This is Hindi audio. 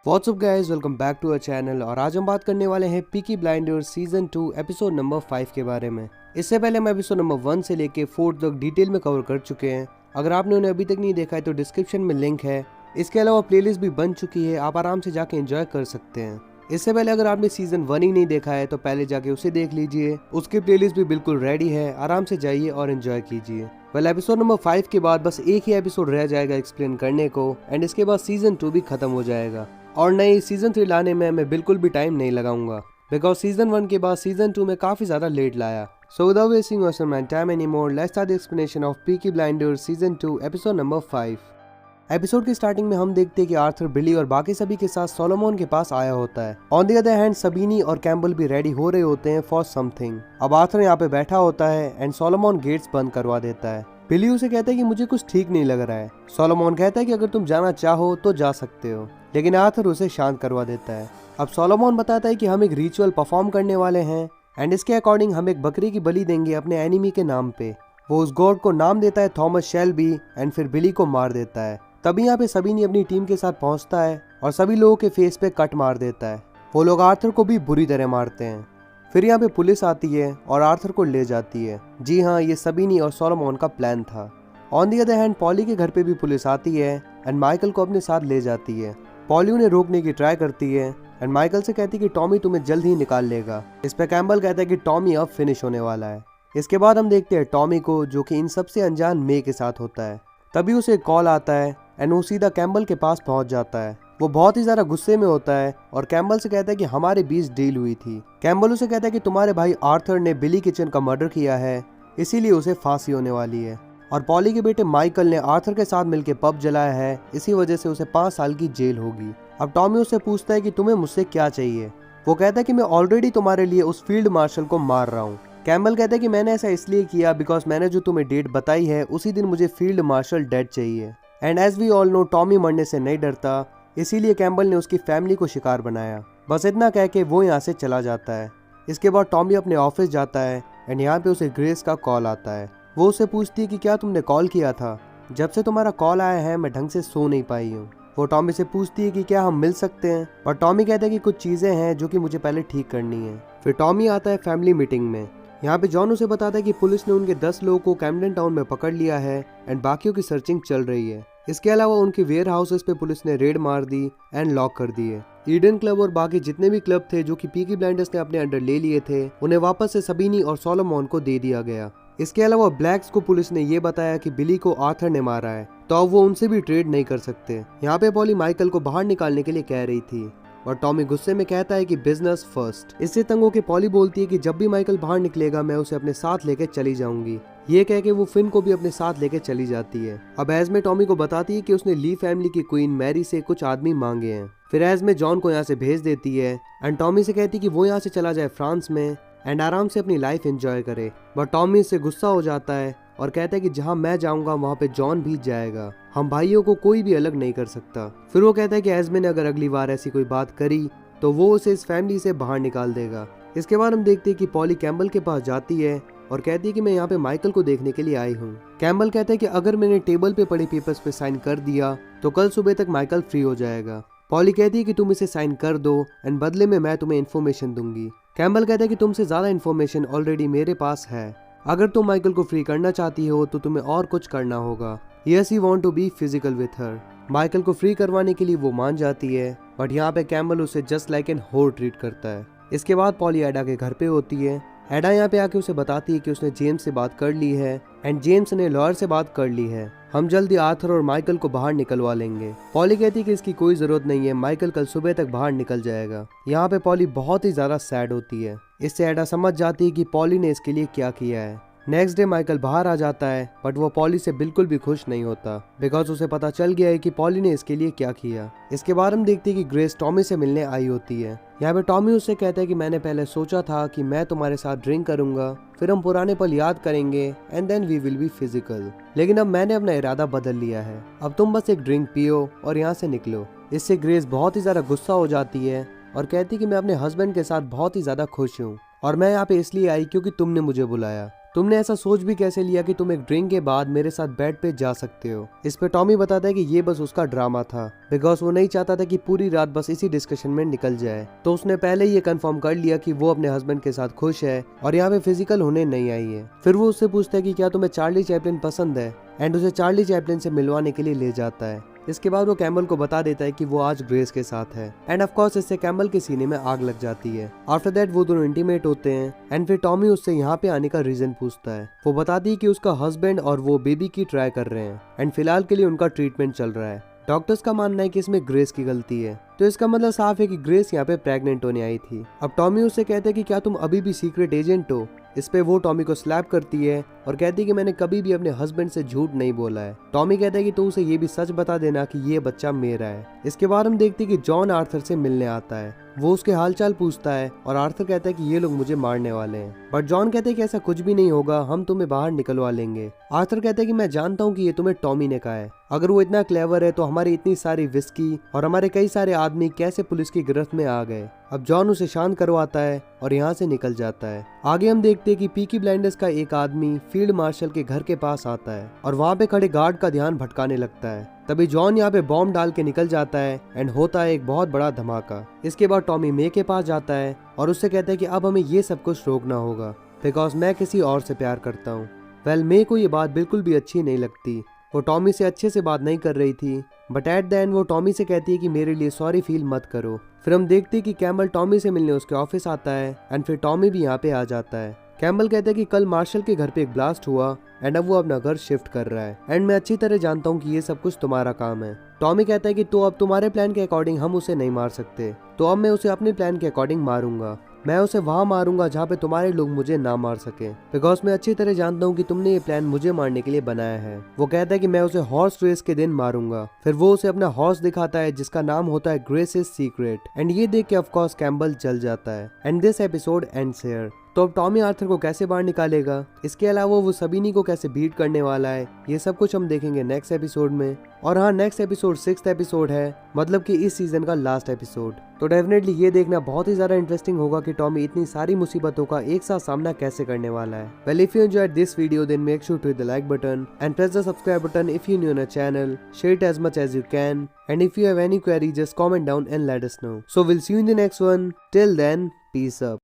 WhatsApp guys, welcome back to our channel. और आज हम बात करने वाले हैं Peaky Blinders season 2 episode number 5 के बारे में। इससे पहले हम एपिसोड नंबर 1 से लेके 4 तक डिटेल में कवर कर चुके हैं। अगर आपने उन्हें अभी तक नहीं देखा है तो डिस्क्रिप्शन में लिंक है। इसके अलावा प्लेलिस्ट भी बन चुकी है, आप आराम से जाके एंजॉय कर सकते हैं। इससे पहले अगर आपने सीजन 1 ही नहीं देखा है तो पहले जाके उसे देख लीजिए, उसकी प्लेलिस्ट भी बिल्कुल रेडी है, आराम से जाइए और एंजॉय कीजिए। वेल, एपिसोड नंबर 5 के बाद बस एक ही एपिसोड रह जाएगा एक्सप्लेन करने को, एंड इसके बाद सीजन 2 भी खत्म हो जाएगा। और नई सीजन 3 लाने में मैं बिल्कुल भी टाइम नहीं लगाऊंगा, बिकॉज सीजन 1 के बाद सीजन 2 में काफी ज्यादा लेट लाया। So without wasting your time anymore, let's start the explanation of Peaky Blinders season 2 episode number 5। Episode की स्टार्टिंग में हम देखते हैं कि आर्थर, बिली और बाकी सभी के साथ सोलोमन के पास आया होता है। ऑन द अदर हैंड सबीनी और कैम्बल भी रेडी हो रहे होते हैं फॉर समथिंग। अब आर्थर यहाँ पे बैठा होता है एंड सोलोमन गेट्स बंद करवा देता है। बिली उसे कहता है कि मुझे कुछ ठीक नहीं लग रहा है। सोलोमन कहता है कि अगर तुम जाना चाहो तो जा सकते हो, लेकिन आर्थर उसे शांत करवा देता है। अब सोलोमन बताता है कि हम एक रिचुअल परफॉर्म करने वाले हैं एंड इसके अकॉर्डिंग हम एक बकरी की बलि देंगे अपने एनिमी के नाम पे। वो उस गॉड को नाम देता है थॉमस शेल्बी एंड फिर बिली को मार देता है। तभी यहाँ पे सबीनी अपनी टीम के साथ पहुंचता है और सभी लोगों के फेस पे कट मार देता है। वो लोग आर्थर को भी बुरी तरह मारते हैं। फिर यहाँ पे पुलिस आती है और आर्थर को ले जाती है। जी हाँ, ये सबीनी और सोलोमन का प्लान था। On the other hand poly के घर पे भी पुलिस आती है एंड माइकल को अपने साथ ले जाती है। पॉली उन्हें रोकने की ट्राई करती है एंड माइकल से कहती है कि टॉमी तुम्हें जल्द ही निकाल लेगा। इस पे कैम्बल कहता है कि टॉमी अब फिनिश होने वाला है। इसके बाद हम देखते हैं टॉमी को, जो कि इन सबसे अनजान मे के साथ होता है। तभी उसे कॉल आता है एंड वो सीधा कैम्बल के पास पहुंच जाता है। वो बहुत ही ज्यादा गुस्से में होता है और कैम्बल से कहता है कि हमारे बीच डील हुई थी। कैम्बल उसे कहता है कि तुम्हारे भाई आर्थर ने बिली किचन का मर्डर किया है, इसीलिए उसे फांसी होने वाली है। और पॉली के बेटे माइकल ने आर्थर के साथ मिलकर पब जलाया है, इसी वजह से उसे 5 साल की जेल होगी। अब टॉमी उससे पूछता है कि तुम्हें मुझसे क्या चाहिए। वो कहता है कि मैं ऑलरेडी तुम्हारे लिए उस फील्ड मार्शल को मार रहा हूँ। कैम्बल कहता है कि मैंने ऐसा इसलिए किया बिकॉज मैंने जो तुम्हें डेट बताई है उसी दिन मुझे फील्ड मार्शल डेड चाहिए। And as we all know, Tommy मरने से नहीं डरता, इसीलिए कैम्बल ने उसकी फैमिली को शिकार बनाया। बस इतना कह के वो यहाँ से चला जाता है। इसके बाद टॉमी अपने ऑफिस जाता है एंड यहाँ पे उसे ग्रेस का कॉल आता है। वो उससे पूछती है कि क्या तुमने कॉल किया था? जब से तुम्हारा कॉल आया है मैं ढंग से सो नहीं पाई हूँ। वो टॉमी से पूछती है कि क्या हम मिल सकते हैं, और टॉमी कहता है कि कुछ चीजें हैं जो कि मुझे पहले ठीक करनी है। फिर टॉमी आता है फैमिली मीटिंग में। यहाँ पे जॉन उसे बताता है कि पुलिस ने उनके 10 लोगों को कैम्डन टाउन में पकड़ लिया है एंड बाकियों की सर्चिंग चल रही है। इसके अलावा उनके वेयर हाउसेस पे पुलिस ने रेड मार दी एंड लॉक कर दिए। ईडन क्लब और बाकी जितने भी क्लब थे जो कि पीकी ब्लाइंडर्स ने अपने अंडर ले लिए थे, उन्हें वापस से सबीनी और सोलोमन को दे दिया गया। इसके अलावा ब्लैक्स को पुलिस ने ये बताया कि बिली को आर्थर ने मारा है, तो अब वो उनसे भी ट्रेड नहीं कर सकते। यहाँ पे पॉली माइकल को बाहर निकालने के लिए कह रही थी और टॉमी गुस्से में कहता है कि बिजनेस फर्स्ट। इससे तंग होकर पॉली बोलती है कि जब भी माइकल बाहर निकलेगा मैं उसे अपने साथ लेके चली जाऊंगी। ये कह के वो फिन को भी अपने साथ लेके चली जाती है। अब एज़मे टॉमी को बताती है कि उसने ली फैमिली की क्वीन मैरी से कुछ आदमी मांगे हैं। फिर एज़मे जॉन को यहाँ से भेज देती है एंड टॉमी से कहती है कि वो यहाँ से चला जाए फ्रांस में एंड आराम से अपनी लाइफ एंजॉय करे। बट टॉमी इससे गुस्सा हो जाता है और कहता है कि जहाँ मैं जाऊंगा वहाँ पे जॉन भी जाएगा, हम भाइयों को कोई भी अलग नहीं कर सकता। फिर वो कहता है कि एज़मे ने अगर अगली बार ऐसी कोई बात करी तो वो उसे इस फैमिली से बाहर निकाल देगा। इसके बाद हम देखते हैं कि पॉली कैम्बल के पास जाती है और कहती है कि मैं यहाँ पे माइकल को देखने के लिए आई हूँ। कैम्बल कहता है कि अगर मैंने टेबल पे पड़े पेपर्स पे साइन कर दिया तो कल सुबह तक माइकल फ्री हो जाएगा। पॉली कहती है कि तुम इसे साइन कर दो एंड बदले में मैं तुम्हें इन्फॉर्मेशन दूंगी। कैम्बल कहता है कि तुमसे ज्यादा इन्फॉर्मेशन ऑलरेडी मेरे पास है। अगर तुम माइकल को फ्री करना चाहती हो तो तुम्हें और कुछ करना होगा। Yes, you want to be physical with her. Michael को फ्री करवाने के लिए वो मान जाती है, बट यहाँ पे कैम्बल उसे जस्ट लाइक एन होर ट्रीट करता है। इसके बाद पॉली एडा के घर पे होती है। एडा यहाँ पे आके उसे बताती है कि उसने जेम्स से बात कर ली है एंड जेम्स ने लॉयर से बात कर ली है। हम जल्दी आर्थर और माइकल को बाहर निकलवा लेंगे। पॉली कहती है कि इसकी कोई जरूरत नहीं है, माइकल कल सुबह तक बाहर निकल जाएगा। यहाँ पे पॉली बहुत ही ज्यादा सैड होती है। इससे एडा समझ जाती है कि पॉली ने इसके लिए क्या किया है। नेक्स्ट डे माइकल बाहर आ जाता है, बट वो पॉली से बिल्कुल भी खुश नहीं होता बिकॉज उसे पता चल गया है कि पॉली ने इसके लिए क्या किया। इसके बाद हम देखते हैं कि ग्रेस टॉमी से मिलने आई होती है। यहाँ पे टॉमी उससे कहता है कि मैंने पहले सोचा था कि मैं तुम्हारे साथ ड्रिंक करूंगा, फिर हम पुराने पल याद करेंगे and then we will be physical, लेकिन अब मैंने अपना इरादा बदल लिया है। अब तुम बस एक ड्रिंक पियो और यहाँ से निकलो। इससे ग्रेस बहुत ही ज्यादा गुस्सा हो जाती है और कहती कि मैं अपने हस्बैंड के साथ बहुत ही ज्यादा खुश हूँ और मैं यहाँ पे इसलिए आई क्योंकि तुमने मुझे बुलाया। तुमने ऐसा सोच भी कैसे लिया कि तुम एक ड्रिंक के बाद मेरे साथ बेड पे जा सकते हो। इस पे टॉमी बताता है कि ये बस उसका ड्रामा था, बिकॉज वो नहीं चाहता था कि पूरी रात बस इसी डिस्कशन में निकल जाए। तो उसने पहले ये कंफर्म कर लिया कि वो अपने हस्बैंड के साथ खुश है और यहाँ पे फिजिकल होने नहीं आई है। फिर वो उससे पूछता है कि क्या तुम्हें चार्ली चैपलिन पसंद है, एंड उसे चार्ली चैपलिन से मिलवाने के लिए ले जाता है। इसके बाद वो कैम्बल को बता देता है कि वो आज ग्रेस के साथ है, एंड ऑफ कोर्स इससे कैम्बल के सीने में आग लग जाती है। आफ्टर दैट वो दोनों इंटीमेट होते हैं, एंड फिर टॉमी उससे यहाँ पे आने का रीजन पूछता है। वो बताती है कि उसका हस्बैंड और वो बेबी की ट्राई कर रहे हैं, एंड फिलहाल के लिए उनका ट्रीटमेंट चल रहा है। डॉक्टर्स का मानना है कि इसमें ग्रेस की गलती है, तो इसका मतलब साफ है कि ग्रेस यहाँ पे प्रेग्नेंट होने आई थी। अब टॉमी उससे कहते हैं कि क्या तुम अभी भी सीक्रेट एजेंट हो। इस पे वो टॉमी को स्लैप करती है और कहती है कि मैंने कभी भी अपने हस्बैंड से झूठ नहीं बोला है। टॉमी कहता है कि तू उसे ये भी सच बता देना कि ये बच्चा मेरा है। इसके बाद हम देखते हैं कि जॉन आर्थर से मिलने आता है। वो उसके हालचाल पूछता है और आर्थर कहता है कि ये लोग मुझे मारने वाले हैं, बट जॉन कहते हैं कि ऐसा कुछ भी नहीं होगा, हम तुम्हें बाहर निकलवा लेंगे। आर्थर कहता है कि मैं जानता हूँ कि ये तुम्हें टॉमी ने कहा है। अगर वो इतना क्लेवर है तो हमारी इतनी सारी विस्की और हमारे कई सारे आदमी कैसे पुलिस की गिरफ्त में आ गए। अब जॉन उसे शांत करवाता है और यहाँ से निकल जाता है। आगे हम देखते हैं कि पीकी ब्लाइंडर्स का एक आदमी फील्ड मार्शल के घर के पास आता है और वहाँ पे खड़े गार्ड का ध्यान भटकाने लगता है। तभी जॉन यहाँ पे बॉम्ब डाल के निकल जाता है एंड होता है एक बहुत बड़ा धमाका। इसके बाद टॉमी मे के पास जाता है और उससे कहता है कि अब हमें ये सब कुछ रोकना होगा, बिकॉज मैं किसी और से प्यार करता हूँ। वेल मे को ये बात बिल्कुल भी अच्छी नहीं लगती। वो टॉमी से अच्छे से बात नहीं कर रही थी, बट एट द एंड वो टॉमी से कहती है कि मेरे लिए सॉरी फील मत करो। फिर हम देखते हैं कि कैम्बल टॉमी से मिलने उसके ऑफिस आता है, एंड फिर टॉमी भी यहाँ पे आ जाता है। कैम्बल कहता है कि कल मार्शल के घर पे एक ब्लास्ट हुआ एंड अब वो अपना घर शिफ्ट कर रहा है, एंड मैं अच्छी तरह जानता हूँ कि ये सब कुछ तुम्हारा काम है। टॉमी कहता है कि तो अब तुम्हारे प्लान के अकॉर्डिंग हम उसे नहीं मार सकते, तो अब मैं उसे अपने प्लान के अकॉर्डिंग मारूंगा। मैं उसे वहां मारूंगा जहाँ पे तुम्हारे लोग मुझे ना मार सके, बिकॉज मैं अच्छी तरह जानता हूँ कि तुमने ये प्लान मुझे मारने के लिए बनाया है। वो कहता है कि मैं उसे हॉर्स रेस के दिन मारूंगा। फिर वो उसे अपना हॉर्स दिखाता है जिसका नाम होता है ग्रेस इज सीक्रेट, एंड ये देख के ऑफकोर्स कैम्बल जल जाता है। And this episode ends here. तो अब टॉमी आर्थर को कैसे बाहर निकालेगा, इसके अलावा वो सबीनी को कैसे बीट करने वाला है, ये सब कुछ हम देखेंगे नेक्स्ट एपिसोड में। और हाँ, नेक्स्ट एपिसोड 6th एपिसोड है, मतलब कि इस सीजन का लास्ट एपिसोड। तो डेफिनेटली ये देखना बहुत ही ज्यादा इंटरेस्टिंग होगा कि टॉमी इतनी सारी मुसीबतों का एक साथ सामना कैसे करने वाला है। Well, if you enjoyed this video then make sure to hit the like button and press the subscribe button if you new in our channel. Share it as much as you can, and if you have any query just comment down and let us know. So we'll see you in the next one. Till then, peace up.